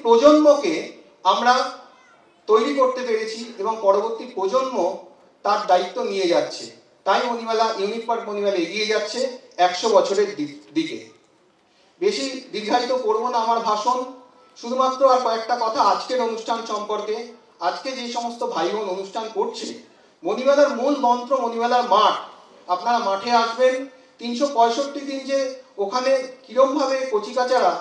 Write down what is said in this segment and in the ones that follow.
প্রজন্মকে আমরা তৈরি করতে পেরেছি এবং পরবর্তী প্রজন্ম তার দায়িত্ব নিয়ে যাচ্ছে। তাই মণিমেলা, ইউনিক পার্ক মণিমেলা এগিয়ে যাচ্ছে 100 বছরের দিকে। বেশি দীর্ঘায়িত করব না আমার ভাষণ, শুধুমাত্র আর কয়েকটা কথা আজকের অনুষ্ঠান সম্পর্কে। আজকে যে সমস্ত ভাই বোন অনুষ্ঠান করছে, মণিমেলার মূল মন্ত্র মণিমেলার মাঠ। আপনারা মাঠে আসবেন, 365 দিন যে ওখানে কিরমভাবে কচিকাচারা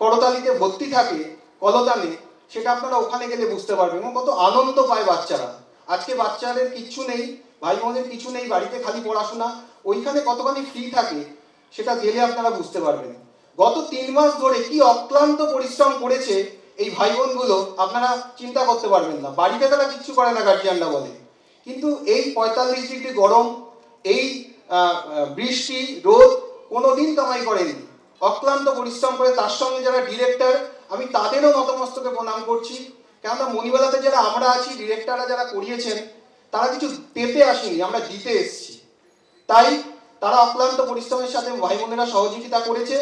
করতালিতে ভর্তি থাকে, কলতানে, সেটা আপনারা ওখানে গেলে বুঝতে পারবেন এবং কত আনন্দ পায় বাচ্চারা। আজকে বাচ্চাদের কিচ্ছু নেই, ভাই বোনের কিছু নেই, বাড়িতে খালি পড়াশোনা, ওইখানে কতখানি ফ্রি থাকে সেটা গেলে আপনারা বুঝতে পারবেন। গত 3 মাস ধরে কি অক্লান্ত পরিশ্রম করেছে এই ভাই বোনগুলো আপনারা চিন্তা করতে পারবেন না। বাড়িতে তারা কিচ্ছু করে না, গার্জিয়ানরা বলে, কিন্তু এই 45 ডিগ্রি গরম, এই বৃষ্টি রোদ কোনোদিন কামাই করেনি, অক্লান্ত পরিশ্রম করে। তার সঙ্গে যারা ডিরেক্টর, আমি তাদেরও নতমস্তকে প্রণাম করছি, কেননা মণিমেলাতে যারা আমরা আছি, ডিরেক্টররা যারা করিয়েছেন, তারা কিছু পেতে আসেনি, আমরা দিতে এসেছি। তাই তারা অক্লান্ত পরিশ্রমের সাথে ভাই বোনেরা সহযোগিতা করেছে,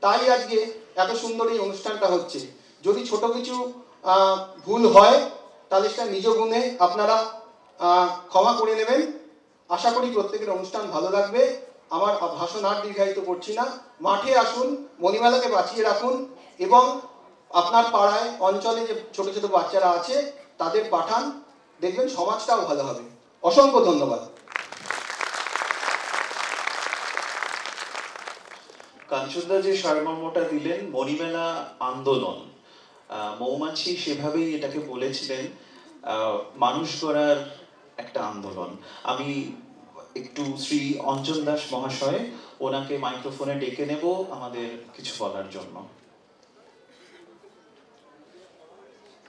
তাই আজকে এত সুন্দর এই অনুষ্ঠানটা হচ্ছে। যদি ছোট কিছু ভুল হয় তাহলে সেটা নিজ গুণে আপনারা ক্ষমা করে নেবেন। আশা করি প্রত্যেকের অনুষ্ঠান ভালো লাগবে। আমার ভাষণ আর দীর্ঘায়িত করছি না। মাঠে আসুন, মণিমেলাকে বাঁচিয়ে রাখুন এবং আপনার পাড়ায় অঞ্চলে যে ছোট ছোট বাচ্চারা আছে তাদের পাঠান, দেখবেন সমাজটাও ভালো হবে। অসংখ্য ধন্যবাদ। কাঞ্চনদা যে সারমর্মটা দিলেন, মণিমেলা আন্দোলন, মৌমাছি সেভাবেই এটাকে বলেছিলেন, মানুষ গড়ার একটা আন্দোলন। আমি একটু শ্রী অঞ্জন দাস মহাশয়, ওনাকে মাইক্রোফোনে ডেকে নেব আমাদের কিছু বলার জন্য।